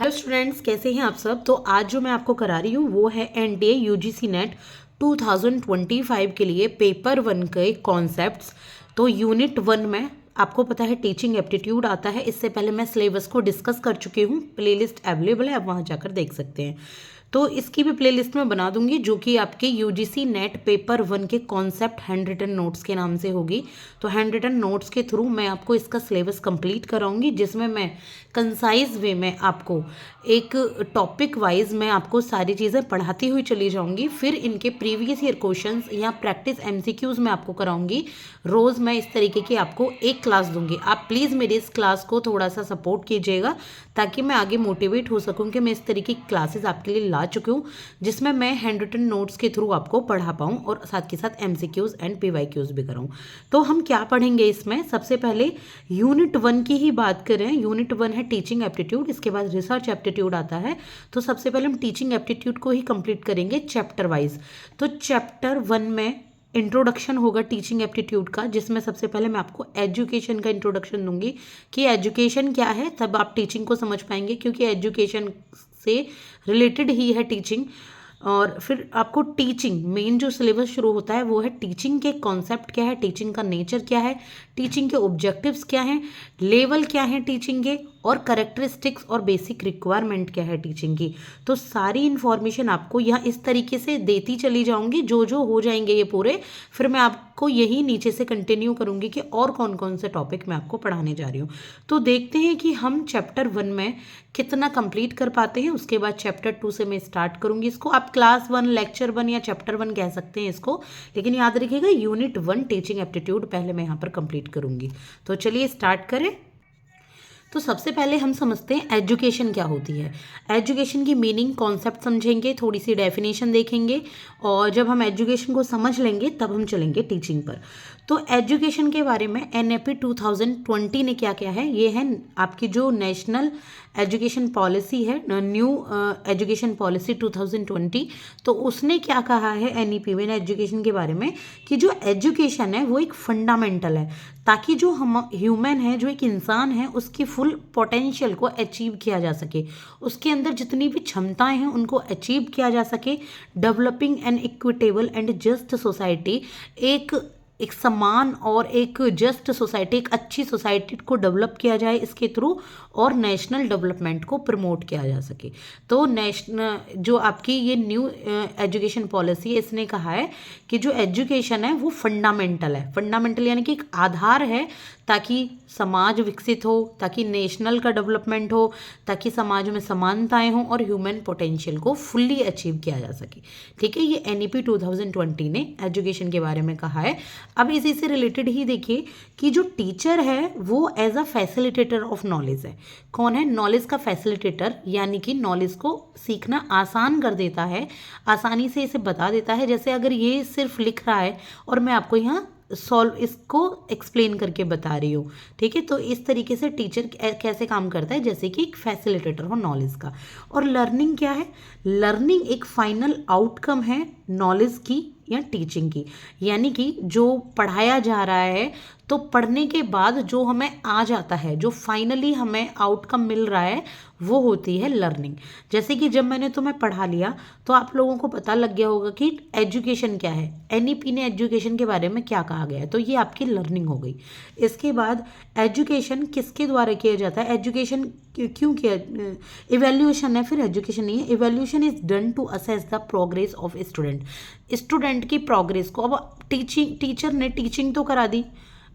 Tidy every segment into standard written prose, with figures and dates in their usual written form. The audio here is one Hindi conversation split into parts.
हेलो स्टूडेंट्स, कैसे हैं आप सब। तो आज जो मैं आपको करा रही हूँ वो है एनडीए यूजीसी नेट 2025 के लिए पेपर 1 के कॉन्सेप्ट्स। तो यूनिट 1 में आपको पता है टीचिंग एप्टीट्यूड आता है। इससे पहले मैं सिलेबस को डिस्कस कर चुकी हूँ, प्लेलिस्ट अवेलेबल है, आप वहाँ जाकर देख सकते हैं। तो इसकी भी प्लेलिस्ट में बना दूंगी जो कि आपके यूजीसी नेट पेपर 1 के कॉन्सेप्ट हैंड रिटन नोट्स के नाम से होगी। तो हैंड रिटन नोट्स के थ्रू मैं आपको इसका सिलेबस कंप्लीट कराऊंगी, जिसमें मैं कंसाइज वे में आपको एक टॉपिक वाइज मैं आपको सारी चीज़ें पढ़ाती हुई चली जाऊंगी। फिर इनके प्रीवियस ईयर क्वेश्चंस या प्रैक्टिस एमसीक्यूज मैं आपको कराऊंगी। रोज़ मैं इस तरीके की आपको एक क्लास दूंगी। आप प्लीज़ मेरी इस क्लास को थोड़ा सा सपोर्ट कीजिएगा ताकि मैं आगे मोटिवेट हो सकूं कि मैं इस तरीके की क्लासेस आपके लिए ला चुकी हूँ जिसमें मैं हैंड रिटन नोट्स के थ्रू आपको पढ़ा पाऊँ और साथ के साथ एमसीक्यूज एंड पीवाईक्यूज भी कराऊँ। तो हम क्या पढ़ेंगे इसमें, सबसे पहले यूनिट 1 की ही बात करें। यूनिट 1 है टीचिंग एप्टीट्यूड, इसके बाद रिसर्च एप्टीट्यूड आता है। तो सबसे पहले हम टीचिंग एप्टीट्यूड को ही कंप्लीट करेंगे चैप्टर वाइज। तो चैप्टर 1 में इंट्रोडक्शन होगा टीचिंग एप्टीट्यूड का, जिसमें सबसे पहले मैं आपको एजुकेशन का इंट्रोडक्शन दूंगी कि एजुकेशन क्या है, तब आप टीचिंग को समझ पाएंगे, क्योंकि एजुकेशन से रिलेटेड ही है टीचिंग। और फिर आपको टीचिंग मेन जो सिलेबस शुरू होता है वो है टीचिंग के कॉन्सेप्ट क्या है, टीचिंग का नेचर क्या है, टीचिंग के ऑब्जेक्टिव्स क्या हैं, लेवल क्या है टीचिंग के, और करेक्टरिस्टिक्स और बेसिक रिक्वायरमेंट क्या है टीचिंग की। तो सारी इन्फॉर्मेशन आपको यहाँ इस तरीके से देती चली जाऊंगी, जो जो हो जाएंगे ये पूरे, फिर मैं आपको यही नीचे से कंटिन्यू करूंगी कि और कौन कौन से टॉपिक मैं आपको पढ़ाने जा रही हूँ। तो देखते हैं कि हम चैप्टर 1 में कितना कंप्लीट कर पाते हैं। उसके बाद चैप्टर 2 से मैं स्टार्ट करूंगी इसको। आप क्लास 1, लेक्चर 1 या चैप्टर 1 कह सकते हैं इसको, लेकिन याद रखिएगा यूनिट 1 टीचिंग एप्टीट्यूड पहले मैं यहाँ पर कंप्लीट करूंगी। तो चलिए स्टार्ट करें। तो सबसे पहले हम समझते हैं एजुकेशन क्या होती है। एजुकेशन की मीनिंग, कॉन्सेप्ट समझेंगे, थोड़ी सी डेफिनेशन देखेंगे, और जब हम एजुकेशन को समझ लेंगे तब हम चलेंगे टीचिंग पर। तो एजुकेशन के बारे में एनएपी 2020 ने क्या किया है, ये है आपकी जो नेशनल एजुकेशन पॉलिसी है, न्यू एजुकेशन पॉलिसी 2020। तो उसने क्या कहा है एनईपी में एजुकेशन के बारे में कि जो एजुकेशन है वो एक फंडामेंटल है, ताकि जो हम ह्यूमन है, जो एक इंसान है, उसकी फुल पोटेंशियल को अचीव किया जा सके, उसके अंदर जितनी भी क्षमताएं हैं उनको अचीव किया जा सके। Developing N equitable and just society, एक समान और एक जस्ट सोसाइटी, एक अच्छी सोसाइटी को डेवलप किया जाए इसके थ्रू, और नेशनल डेवलपमेंट को प्रमोट किया जा सके। तो नेशनल जो आपकी ये न्यू एजुकेशन पॉलिसी है, इसने कहा है कि जो एजुकेशन है वो फंडामेंटल है। फंडामेंटल यानी कि एक आधार है, ताकि समाज विकसित हो, ताकि नेशनल का डेवलपमेंट हो, ताकि समाज में समानताएं हों और ह्यूमन पोटेंशियल को फुल्ली अचीव किया जा सके। ठीक है, ये एनईपी 2020 ने एजुकेशन के बारे में कहा है। अब इसी से रिलेटेड ही देखिए कि जो टीचर है वो as a facilitator of knowledge है। कौन है? नॉलेज का फैसिलिटेटर, यानी कि नॉलेज को सीखना आसान कर देता है, आसानी से इसे बता देता है। जैसे अगर ये सिर्फ लिख रहा है और मैं आपको यहाँ सॉल्व इसको एक्सप्लेन करके बता रही हूँ, ठीक है, तो इस तरीके से टीचर कैसे काम करता है, जैसे कि एक फैसिलिटेटर हो नॉलेज का। और लर्निंग क्या है? लर्निंग एक फाइनल आउटकम है नॉलेज की या टीचिंग की, यानी कि जो पढ़ाया जा रहा है, तो पढ़ने के बाद जो हमें आ जाता है, जो फाइनली हमें आउटकम मिल रहा है, वो होती है लर्निंग। जैसे कि जब मैंने तुम्हें पढ़ा लिया तो आप लोगों को पता लग गया होगा कि एजुकेशन क्या है, एनईपी ने एजुकेशन के बारे में क्या कहा गया है, तो ये आपकी लर्निंग हो गई। इसके बाद एजुकेशन किसके द्वारा किया जाता है? एजुकेशन क्यों किया? इवैल्यूएशन है, फिर एजुकेशन नहीं है। Evaluation is done to assess the progress of student की प्रोग्रेस को। अब टीचर ने टीचिंग तो करा दी,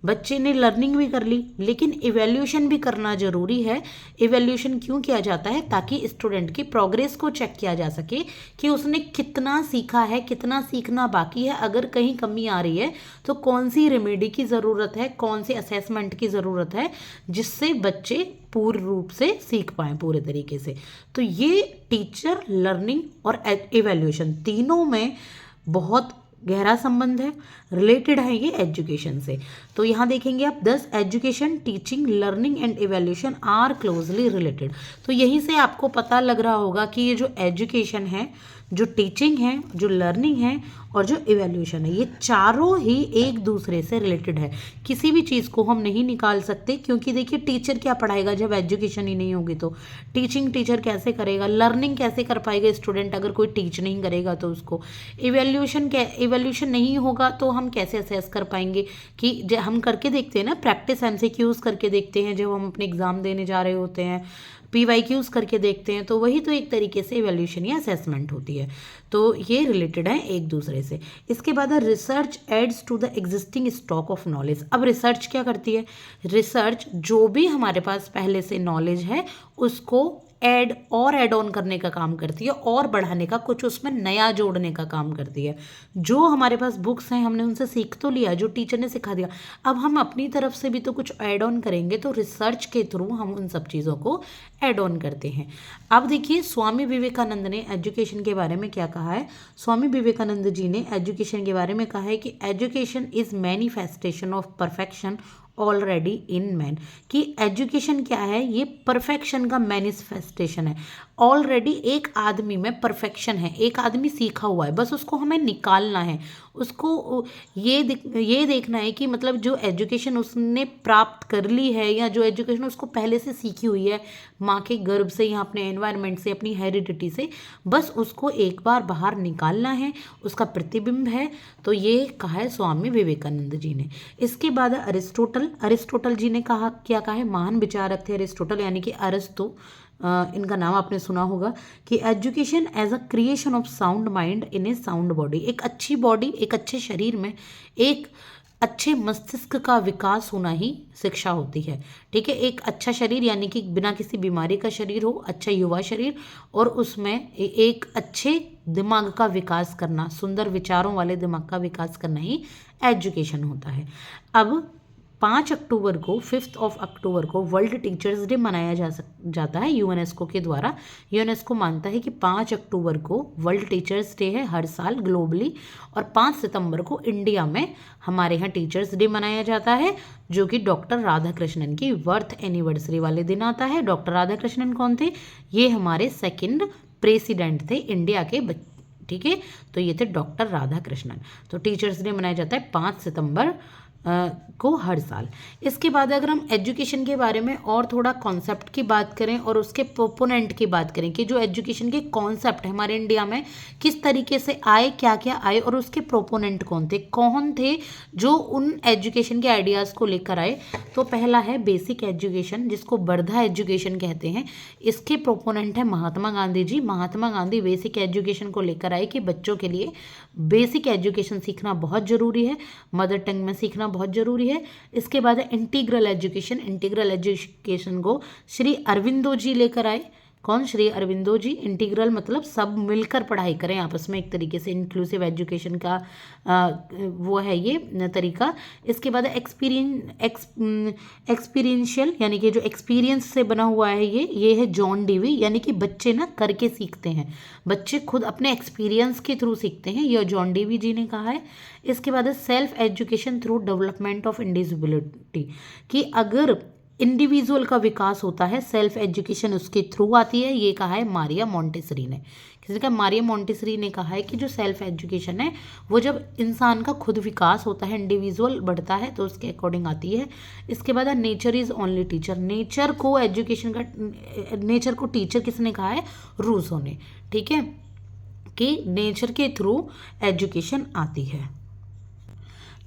बच्चे ने लर्निंग भी कर ली, लेकिन इवैल्यूएशन भी करना जरूरी है। इवैल्यूएशन क्यों किया जाता है? ताकि स्टूडेंट की प्रोग्रेस को चेक किया जा सके कि उसने कितना सीखा है, कितना सीखना बाकी है। अगर कहीं कमी आ रही है तो कौन सी रेमेडी की ज़रूरत है, कौन से असेसमेंट की ज़रूरत है, जिससे बच्चे पूर्ण रूप से सीख पाएँ पूरे तरीके से। तो ये टीचर, लर्निंग और इवैल्यूएशन तीनों में बहुत गहरा संबंध है, रिलेटेड है ये एजुकेशन से। तो यहाँ देखेंगे आप 10 education, teaching, learning and evaluation are closely related. तो यहीं से आपको पता लग रहा होगा कि ये जो एजुकेशन है, जो टीचिंग है, जो लर्निंग है और जो इवैल्यूएशन है, ये चारों ही एक दूसरे से रिलेटेड है। किसी भी चीज़ को हम नहीं निकाल सकते, क्योंकि देखिए टीचर क्या पढ़ाएगा जब एजुकेशन ही नहीं होगी तो टीचिंग टीचर कैसे करेगा, लर्निंग कैसे कर पाएगा स्टूडेंट अगर कोई टीच नहीं करेगा तो उसको इवैल्यूएशन नहीं होगा तो हम कैसे असेस कर पाएंगे कि हम करके देखते हैं ना, प्रैक्टिस एमसीक्यूज करके देखते हैं जब हम अपने एग्जाम देने जा रहे होते हैं, PYQs करके देखते हैं, तो वही तो एक तरीके से इवैल्यूएशन या असेसमेंट होती है। तो ये रिलेटेड है एक दूसरे से। इसके बाद research aids to the existing stock of knowledge. अब रिसर्च क्या करती है? रिसर्च जो भी हमारे पास पहले से नॉलेज है उसको ऐड ऑन करने का काम करती है और बढ़ाने का, कुछ उसमें नया जोड़ने का काम करती है। जो हमारे पास बुक्स हैं हमने उनसे सीख तो लिया, जो टीचर ने सिखा दिया, अब हम अपनी तरफ से भी तो कुछ ऐड ऑन करेंगे, तो रिसर्च के थ्रू हम उन सब चीज़ों को ऐड ऑन करते हैं। अब देखिए स्वामी विवेकानंद ने एजुकेशन के बारे में क्या कहा है। स्वामी विवेकानंद जी ने एजुकेशन के बारे में कहा है कि education is manifestation of perfection already in man. कि एजुकेशन क्या है? ये परफेक्शन का मैनिफेस्टेशन है। ऑलरेडी एक आदमी में परफेक्शन है, एक आदमी सीखा हुआ है, बस उसको हमें निकालना है। उसको ये देखना है कि मतलब जो एजुकेशन उसने प्राप्त कर ली है या जो एजुकेशन उसको पहले से सीखी हुई है माँ के गर्भ से या अपने एनवायरनमेंट से, अपनी हेरिडिटी से, बस उसको एक बार बाहर निकालना है, उसका प्रतिबिंब है। तो ये कहा है स्वामी विवेकानंद जी ने। इसके बाद अरिस्टोटल जी ने कहा, क्या कहा है? महान विचारक थे अरिस्टोटल, यानी कि अरस्तु, इनका नाम आपने सुना होगा, कि education as a creation of sound mind in a sound body. एक अच्छी बॉडी, एक अच्छे शरीर में एक अच्छे मस्तिष्क का विकास होना ही शिक्षा होती है। ठीक है, एक अच्छा शरीर यानी कि बिना किसी बीमारी का शरीर हो, अच्छा युवा शरीर, और उसमें एक अच्छे दिमाग का विकास करना, सुंदर विचारों वाले दिमाग का विकास करना ही एजुकेशन होता है। अब 5 अक्टूबर को, 5 अक्टूबर को वर्ल्ड टीचर्स डे मनाया जाता है यूनेस्को के द्वारा। यूनेस्को मानता है कि 5 अक्टूबर को वर्ल्ड टीचर्स डे है हर साल ग्लोबली, और 5 सितंबर को इंडिया में हमारे यहाँ टीचर्स डे मनाया जाता है, जो कि डॉक्टर राधाकृष्णन की बर्थ एनिवर्सरी वाले दिन आता है। डॉक्टर राधाकृष्णन कौन थे? ये हमारे 2nd प्रेसिडेंट थे इंडिया के। ठीक है, तो ये थे डॉक्टर राधाकृष्णन। तो टीचर्स डे मनाया जाता है 5 सितंबर को हर साल। इसके बाद अगर हम एजुकेशन के बारे में और थोड़ा कॉन्सेप्ट की बात करें और उसके प्रोपोनेंट की बात करें कि जो एजुकेशन के कॉन्सेप्ट हमारे इंडिया में किस तरीके से आए, क्या क्या आए, और उसके प्रोपोनेंट कौन थे जो उन एजुकेशन के आइडियाज़ को लेकर आए। तो पहला है बेसिक एजुकेशन, जिसको वर्धा एजुकेशन कहते हैं। इसके प्रोपोनेंट है महात्मा गांधी जी। महात्मा गांधी बेसिक एजुकेशन को लेकर आए कि बच्चों के लिए बेसिक एजुकेशन सीखना बहुत ज़रूरी है, मदर टंग में सीखना बहुत ज़रूरी है। इसके बाद है इंटीग्रल एजुकेशन। इंटीग्रल एजुकेशन को श्री अरविंदो जी लेकर आए। कौन? श्री अरविंदो जी। इंटीग्रल मतलब सब मिलकर पढ़ाई करें आपस में, एक तरीके से इंक्लूसिव एजुकेशन का वो है ये तरीका। इसके बाद एक्सपीरियंशियल, यानी कि जो एक्सपीरियंस से बना हुआ है ये है जॉन डीवी, यानी कि बच्चे ना करके सीखते हैं, बच्चे खुद अपने एक्सपीरियंस के थ्रू सीखते हैं, यह जॉन डीवी जी ने कहा है। इसके बाद है self education through development of individuality, कि अगर इंडिविजुअल का विकास होता है सेल्फ एजुकेशन उसके थ्रू आती है, ये कहा है मारिया मोंटेसरी ने। किसी का? मारिया मोंटेसरी ने कहा है कि जो सेल्फ एजुकेशन है वो जब इंसान का खुद विकास होता है, इंडिविजुअल बढ़ता है, तो उसके अकॉर्डिंग आती है। इसके बाद nature is only teacher. Nature को एजुकेशन का, नेचर को टीचर किसने कहा है? रूसो ने। ठीक है, कि नेचर के थ्रू एजुकेशन आती है।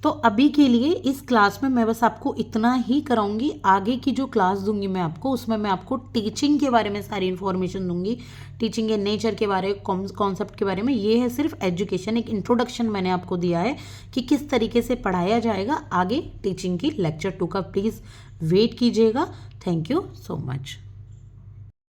तो अभी के लिए इस क्लास में मैं बस आपको इतना ही कराऊंगी। आगे की जो क्लास दूंगी मैं आपको, उसमें मैं आपको टीचिंग के बारे में सारी इन्फॉर्मेशन दूंगी, टीचिंग के नेचर के बारे में, कॉन्सेप्ट के बारे में। ये है सिर्फ एजुकेशन, एक इंट्रोडक्शन मैंने आपको दिया है कि किस तरीके से पढ़ाया जाएगा। आगे टीचिंग की लेक्चर 2 का प्लीज़ वेट कीजिएगा। Thank you so much.